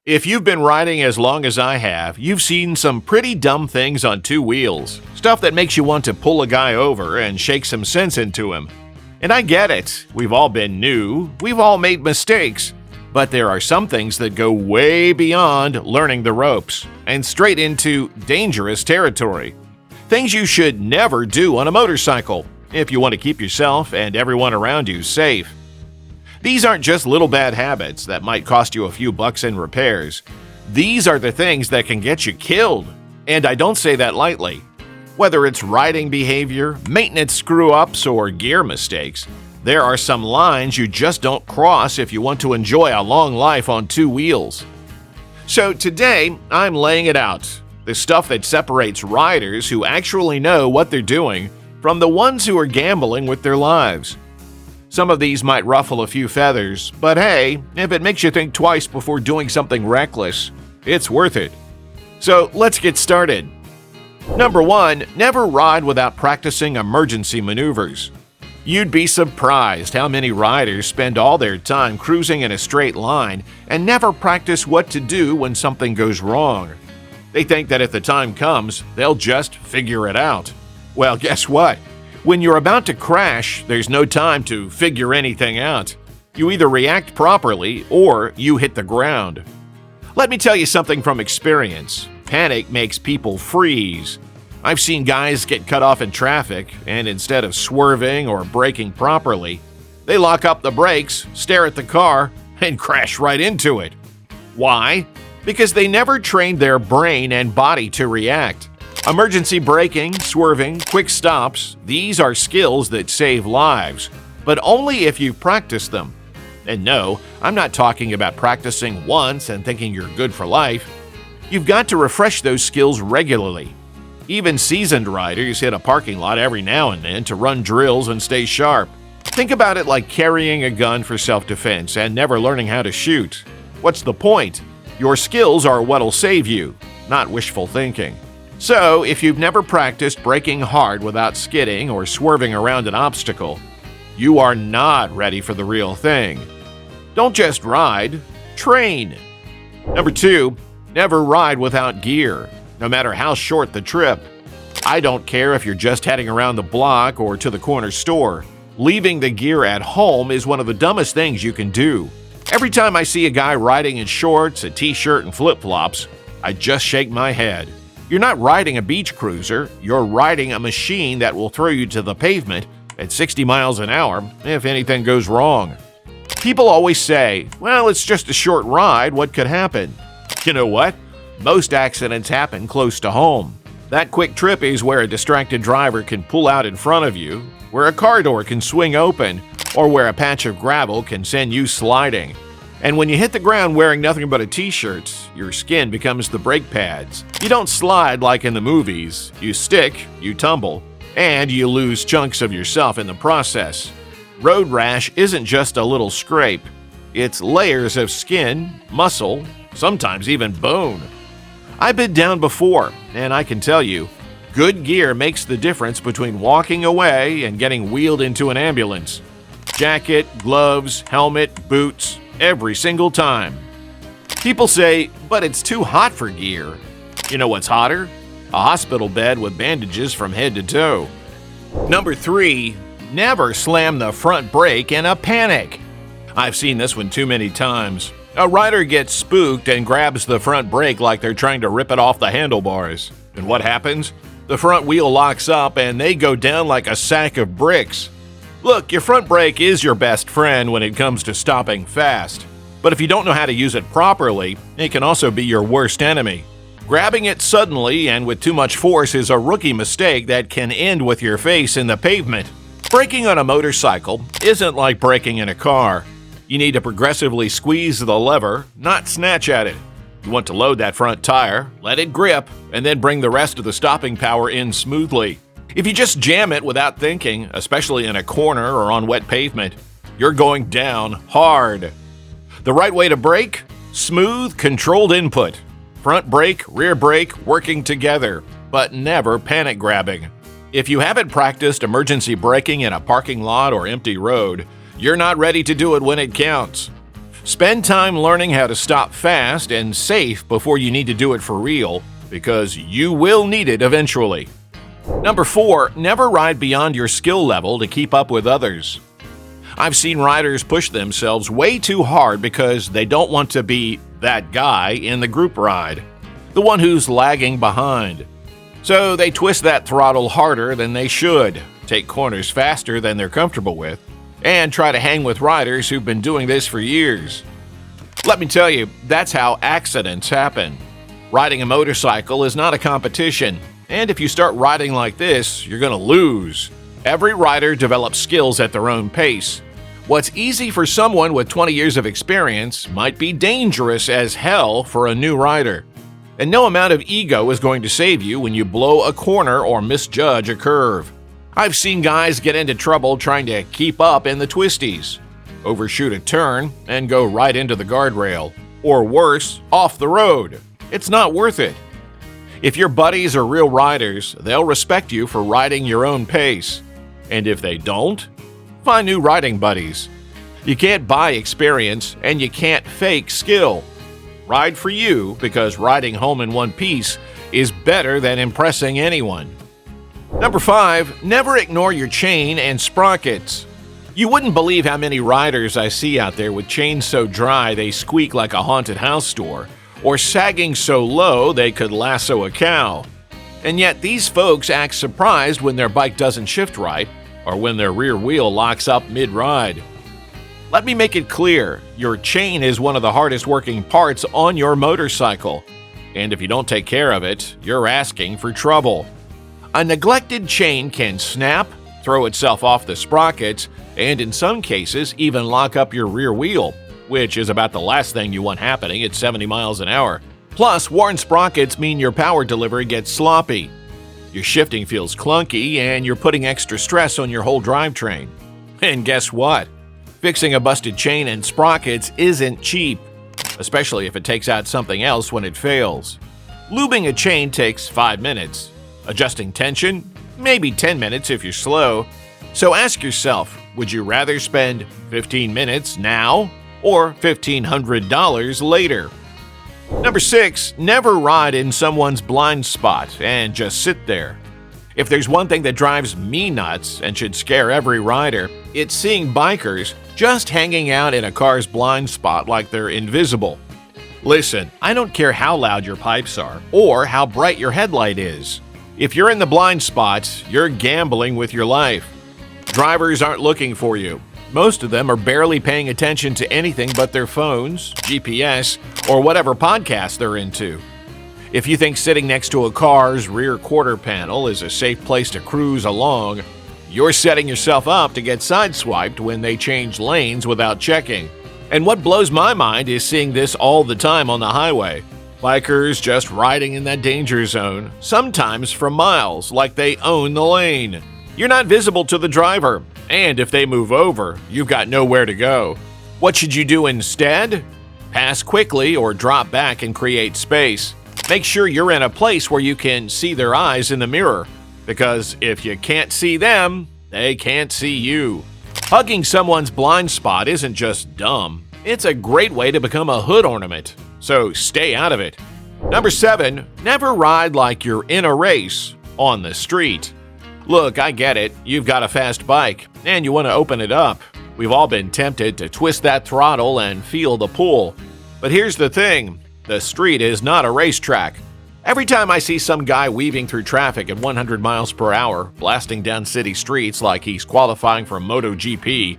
If you've been riding as long as I have, you've seen some pretty dumb things on two wheels. Stuff that makes you want to pull a guy over and shake some sense into him. And I get it. We've all been new. We've all made mistakes. But there are some things that go way beyond learning the ropes and straight into dangerous territory. Things you should never do on a motorcycle if you want to keep yourself and everyone around you safe. These aren't just little bad habits that might cost you a few bucks in repairs. These are the things that can get you killed. And I don't say that lightly. Whether it's riding behavior, maintenance screw-ups, or gear mistakes, there are some lines you just don't cross if you want to enjoy a long life on two wheels. So today, I'm laying it out. The stuff that separates riders who actually know what they're doing from the ones who are gambling with their lives. Some of these might ruffle a few feathers, but hey, if it makes you think twice before doing something reckless, it's worth it. So let's get started. Number 1, never ride without practicing emergency maneuvers. You'd be surprised how many riders spend all their time cruising in a straight line and never practice what to do when something goes wrong. They think that if the time comes, they'll just figure it out. Well, guess what? When you're about to crash, there's no time to figure anything out. You either react properly or you hit the ground. Let me tell you something from experience. Panic makes people freeze. I've seen guys get cut off in traffic, and instead of swerving or braking properly, they lock up the brakes, stare at the car, and crash right into it. Why? Because they never trained their brain and body to react. Emergency braking, swerving, quick stops, these are skills that save lives, but only if you've practiced them. And no, I'm not talking about practicing once and thinking you're good for life. You've got to refresh those skills regularly. Even seasoned riders hit a parking lot every now and then to run drills and stay sharp. Think about it like carrying a gun for self-defense and never learning how to shoot. What's the point? Your skills are what'll save you, not wishful thinking. So, if you've never practiced braking hard without skidding or swerving around an obstacle, you are not ready for the real thing. Don't just ride, train. Number 2, never ride without gear, no matter how short the trip. I don't care if you're just heading around the block or to the corner store. Leaving the gear at home is one of the dumbest things you can do. Every time I see a guy riding in shorts, a t-shirt, and flip-flops, I just shake my head. You're not riding a beach cruiser, you're riding a machine that will throw you to the pavement at 60 miles an hour if anything goes wrong. People always say, well, it's just a short ride, what could happen? You know what? Most accidents happen close to home. That quick trip is where a distracted driver can pull out in front of you, where a car door can swing open, or where a patch of gravel can send you sliding. And when you hit the ground wearing nothing but a t-shirt, your skin becomes the brake pads. You don't slide like in the movies. You stick, you tumble, and you lose chunks of yourself in the process. Road rash isn't just a little scrape. It's layers of skin, muscle, sometimes even bone. I've been down before, and I can tell you, good gear makes the difference between walking away and getting wheeled into an ambulance. Jacket, gloves, helmet, boots, every single time. People say, but it's too hot for gear. You know what's hotter? A hospital bed with bandages from head to toe. Number 3, never slam the front brake in a panic. I've seen this one too many times. A rider gets spooked and grabs the front brake like they're trying to rip it off the handlebars. And what happens? The front wheel locks up and they go down like a sack of bricks. Look, your front brake is your best friend when it comes to stopping fast. But if you don't know how to use it properly, it can also be your worst enemy. Grabbing it suddenly and with too much force is a rookie mistake that can end with your face in the pavement. Braking on a motorcycle isn't like braking in a car. You need to progressively squeeze the lever, not snatch at it. You want to load that front tire, let it grip, and then bring the rest of the stopping power in smoothly. If you just jam it without thinking, especially in a corner or on wet pavement, you're going down hard. The right way to brake? Smooth, controlled input. Front brake, rear brake working together, but never panic grabbing. If you haven't practiced emergency braking in a parking lot or empty road, you're not ready to do it when it counts. Spend time learning how to stop fast and safe before you need to do it for real, because you will need it eventually. Number 4, never ride beyond your skill level to keep up with others. I've seen riders push themselves way too hard because they don't want to be that guy in the group ride, the one who's lagging behind. So they twist that throttle harder than they should, take corners faster than they're comfortable with, and try to hang with riders who've been doing this for years. Let me tell you, that's how accidents happen. Riding a motorcycle is not a competition, and if you start riding like this, you're going to lose. Every rider develops skills at their own pace. What's easy for someone with 20 years of experience might be dangerous as hell for a new rider. And no amount of ego is going to save you when you blow a corner or misjudge a curve. I've seen guys get into trouble trying to keep up in the twisties, overshoot a turn, and go right into the guardrail, or worse, off the road. It's not worth it. If your buddies are real riders, they'll respect you for riding your own pace. And if they don't, find new riding buddies. You can't buy experience, and you can't fake skill. Ride for you, because riding home in one piece is better than impressing anyone. Number 5, never ignore your chain and sprockets. You wouldn't believe how many riders I see out there with chains so dry they squeak like a haunted house door, or sagging so low they could lasso a cow. And yet these folks act surprised when their bike doesn't shift right, or when their rear wheel locks up mid-ride. Let me make it clear, your chain is one of the hardest working parts on your motorcycle, and if you don't take care of it, you're asking for trouble. A neglected chain can snap, throw itself off the sprockets, and in some cases even lock up your rear wheel, which is about the last thing you want happening at 70 miles an hour. Plus, worn sprockets mean your power delivery gets sloppy. Your shifting feels clunky, and you're putting extra stress on your whole drivetrain. And guess what? Fixing a busted chain and sprockets isn't cheap, especially if it takes out something else when it fails. Lubing a chain takes 5 minutes. Adjusting tension? Maybe 10 minutes if you're slow. So ask yourself, would you rather spend 15 minutes now or $1,500 later? Number 6, never ride in someone's blind spot and just sit there. If there's one thing that drives me nuts and should scare every rider, it's seeing bikers just hanging out in a car's blind spot like they're invisible. Listen, I don't care how loud your pipes are or how bright your headlight is. If you're in the blind spot, you're gambling with your life. Drivers aren't looking for you. Most of them are barely paying attention to anything but their phones, GPS, or whatever podcast they're into. If you think sitting next to a car's rear quarter panel is a safe place to cruise along, you're setting yourself up to get sideswiped when they change lanes without checking. And what blows my mind is seeing this all the time on the highway. Bikers just riding in that danger zone, sometimes for miles, like they own the lane. You're not visible to the driver, and if they move over, you've got nowhere to go. What should you do instead? Pass quickly or drop back and create space. Make sure you're in a place where you can see their eyes in the mirror, because if you can't see them, they can't see you. Hugging someone's blind spot isn't just dumb, it's a great way to become a hood ornament, so stay out of it. Number 7, never ride like you're in a race on the street. Look, I get it, you've got a fast bike, and you want to open it up. We've all been tempted to twist that throttle and feel the pull. But here's the thing, the street is not a racetrack. Every time I see some guy weaving through traffic at 100 miles per hour, blasting down city streets like he's qualifying for MotoGP,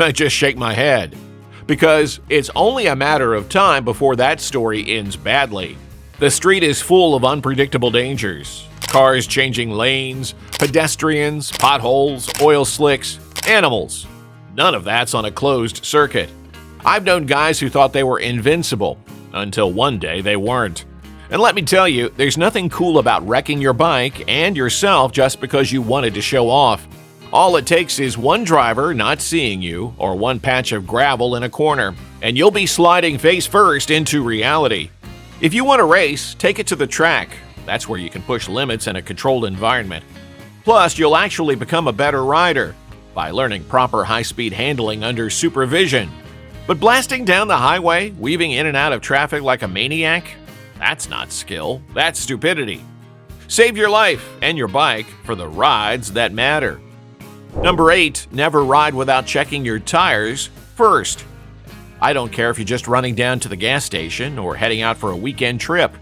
I just shake my head. Because it's only a matter of time before that story ends badly. The street is full of unpredictable dangers. Cars changing lanes, pedestrians, potholes, oil slicks, animals. None of that's on a closed circuit. I've known guys who thought they were invincible, until one day they weren't. And let me tell you, there's nothing cool about wrecking your bike and yourself just because you wanted to show off. All it takes is one driver not seeing you or one patch of gravel in a corner, and you'll be sliding face first into reality. If you want to race, take it to the track. That's where you can push limits in a controlled environment. Plus, you'll actually become a better rider by learning proper high-speed handling under supervision. But blasting down the highway, weaving in and out of traffic like a maniac? That's not skill, that's stupidity. Save your life and your bike for the rides that matter. Number 8, never ride without checking your tires first. I don't care if you're just running down to the gas station or heading out for a weekend trip.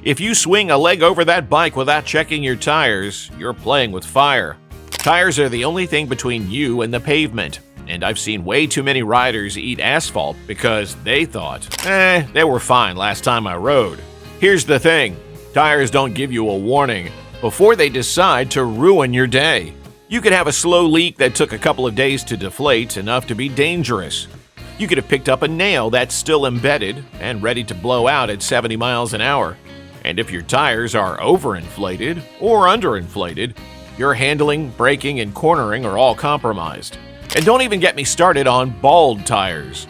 If you swing a leg over that bike without checking your tires, you're playing with fire. Tires are the only thing between you and the pavement, and I've seen way too many riders eat asphalt because they thought, they were fine last time I rode. Here's the thing, tires don't give you a warning before they decide to ruin your day. You could have a slow leak that took a couple of days to deflate, enough to be dangerous. You could have picked up a nail that's still embedded and ready to blow out at 70 miles an hour. And if your tires are overinflated or underinflated, your handling, braking, and cornering are all compromised. And don't even get me started on bald tires.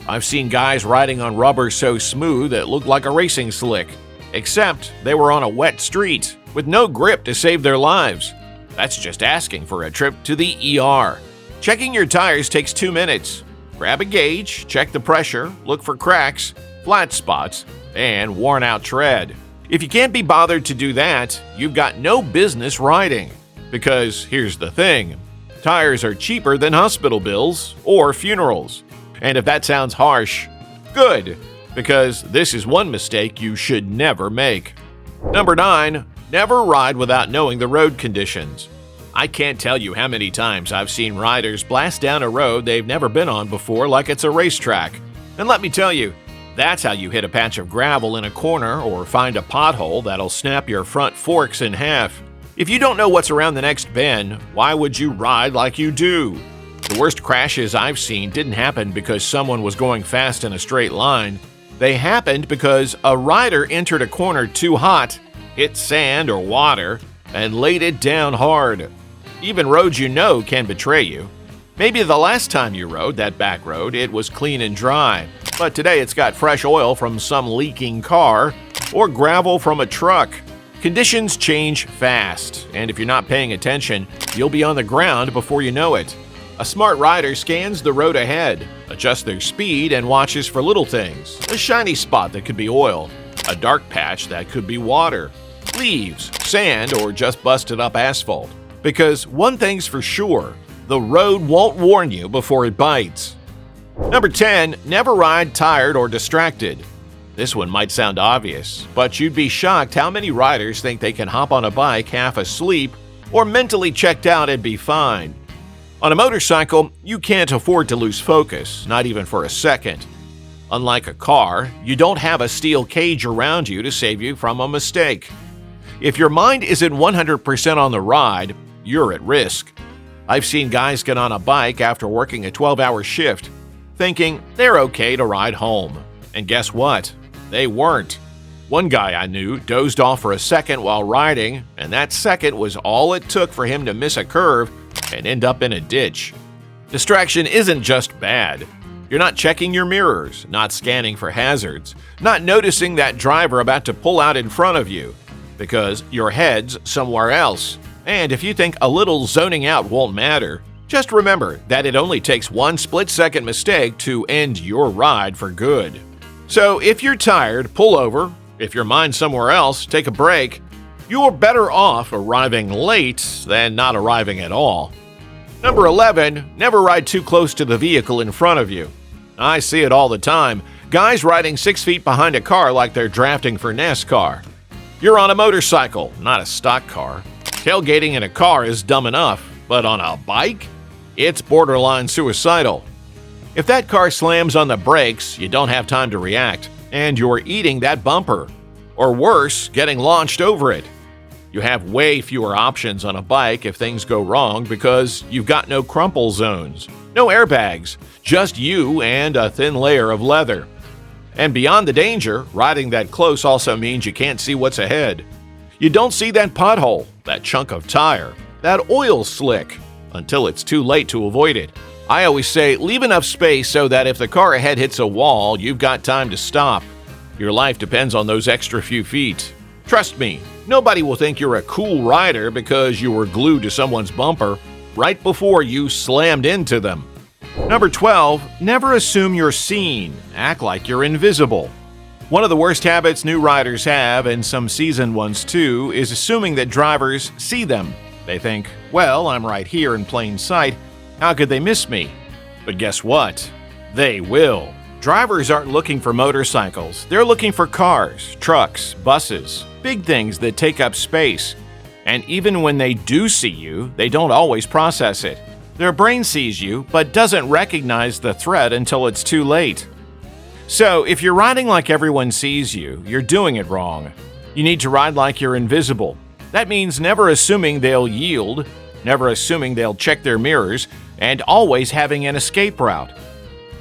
I've seen guys riding on rubber so smooth it looked like a racing slick, except they were on a wet street with no grip to save their lives. That's just asking for a trip to the ER. Checking your tires takes 2 minutes. Grab a gauge, check the pressure, look for cracks, flat spots, and worn out tread. If you can't be bothered to do that, you've got no business riding. Because here's the thing, tires are cheaper than hospital bills or funerals. And if that sounds harsh, good, because this is one mistake you should never make. Number 9, never ride without knowing the road conditions. I can't tell you how many times I've seen riders blast down a road they've never been on before like it's a racetrack. And let me tell you, that's how you hit a patch of gravel in a corner or find a pothole that'll snap your front forks in half. If you don't know what's around the next bend, why would you ride like you do? The worst crashes I've seen didn't happen because someone was going fast in a straight line. They happened because a rider entered a corner too hot, hit sand or water, and laid it down hard. Even roads you know can betray you. Maybe the last time you rode that back road, it was clean and dry, but today it's got fresh oil from some leaking car or gravel from a truck. Conditions change fast, and if you're not paying attention, you'll be on the ground before you know it. A smart rider scans the road ahead, adjusts their speed, and watches for little things. A shiny spot that could be oil, a dark patch that could be water, leaves, sand, or just busted up asphalt. Because one thing's for sure, the road won't warn you before it bites. Number 10, never ride tired or distracted. This one might sound obvious, but you'd be shocked how many riders think they can hop on a bike half asleep or mentally checked out and be fine. On a motorcycle, you can't afford to lose focus, not even for a second. Unlike a car, you don't have a steel cage around you to save you from a mistake. If your mind isn't 100% on the ride, you're at risk. I've seen guys get on a bike after working a 12-hour shift, thinking they're okay to ride home. And guess what? They weren't. One guy I knew dozed off for a second while riding, and that second was all it took for him to miss a curve and end up in a ditch. Distraction isn't just bad. You're not checking your mirrors, not scanning for hazards, not noticing that driver about to pull out in front of you, because your head's somewhere else. And if you think a little zoning out won't matter, just remember that it only takes one split-second mistake to end your ride for good. So if you're tired, pull over. If your mind's somewhere else, take a break. You're better off arriving late than not arriving at all. Number 11, never ride too close to the vehicle in front of you. I see it all the time. Guys riding 6 feet behind a car like they're drafting for NASCAR. You're on a motorcycle, not a stock car. Tailgating in a car is dumb enough, but on a bike? It's borderline suicidal. If that car slams on the brakes, you don't have time to react, and you're eating that bumper. Or worse, getting launched over it. You have way fewer options on a bike if things go wrong because you've got no crumple zones, no airbags, just you and a thin layer of leather. And beyond the danger, riding that close also means you can't see what's ahead. You don't see that pothole, that chunk of tire, that oil slick, until it's too late to avoid it. I always say leave enough space so that if the car ahead hits a wall, you've got time to stop. Your life depends on those extra few feet. Trust me, nobody will think you're a cool rider because you were glued to someone's bumper right before you slammed into them. Number 12, never assume you're seen. Act like you're invisible. One of the worst habits new riders have, and some seasoned ones too, is assuming that drivers see them. They think, well, I'm right here in plain sight. How could they miss me? But guess what? They will. Drivers aren't looking for motorcycles. They're looking for cars, trucks, buses, big things that take up space. And even when they do see you, they don't always process it. Their brain sees you, but doesn't recognize the threat until it's too late. So, if you're riding like everyone sees you, you're doing it wrong. You need to ride like you're invisible. That means never assuming they'll yield, never assuming they'll check their mirrors, and always having an escape route.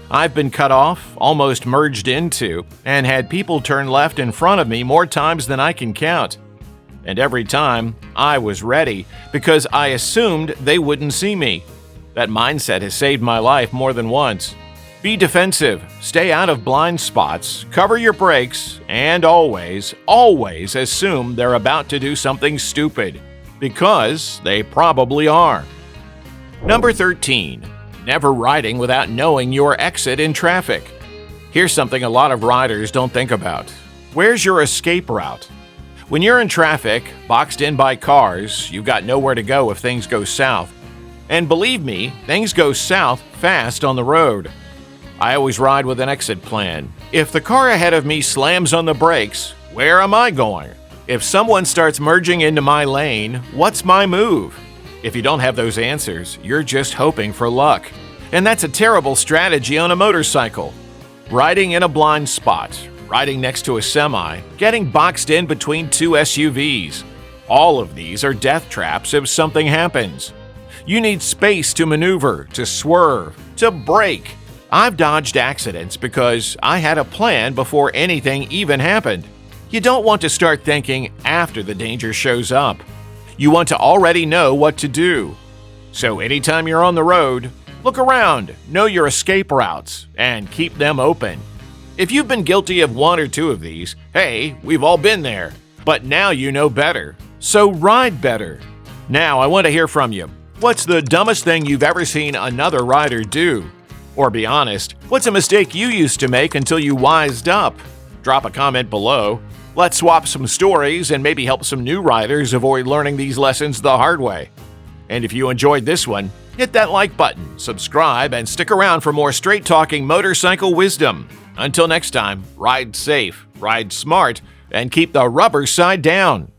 I've been cut off, almost merged into, and had people turn left in front of me more times than I can count. And every time, I was ready, because I assumed they wouldn't see me. That mindset has saved my life more than once. Be defensive, stay out of blind spots, cover your brakes, and always, always assume they're about to do something stupid, because they probably are. Number 13, never riding without knowing your exit in traffic. Here's something a lot of riders don't think about. Where's your escape route? When you're in traffic, boxed in by cars, you've got nowhere to go if things go south. And believe me, things go south fast on the road. I always ride with an exit plan. If the car ahead of me slams on the brakes, where am I going? If someone starts merging into my lane, what's my move? If you don't have those answers, you're just hoping for luck. And that's a terrible strategy on a motorcycle. Riding in a blind spot, riding next to a semi, getting boxed in between two SUVs. All of these are death traps if something happens. You need space to maneuver, to swerve, to brake. I've dodged accidents because I had a plan before anything even happened. You don't want to start thinking after the danger shows up. You want to already know what to do. So anytime you're on the road, look around, know your escape routes, and keep them open. If you've been guilty of one or two of these, hey, we've all been there. But now you know better. So ride better. Now I want to hear from you. What's the dumbest thing you've ever seen another rider do? Or be honest, what's a mistake you used to make until you wised up? Drop a comment below. Let's swap some stories and maybe help some new riders avoid learning these lessons the hard way. And if you enjoyed this one, hit that like button, subscribe, and stick around for more straight-talking motorcycle wisdom. Until next time, ride safe, ride smart, and keep the rubber side down.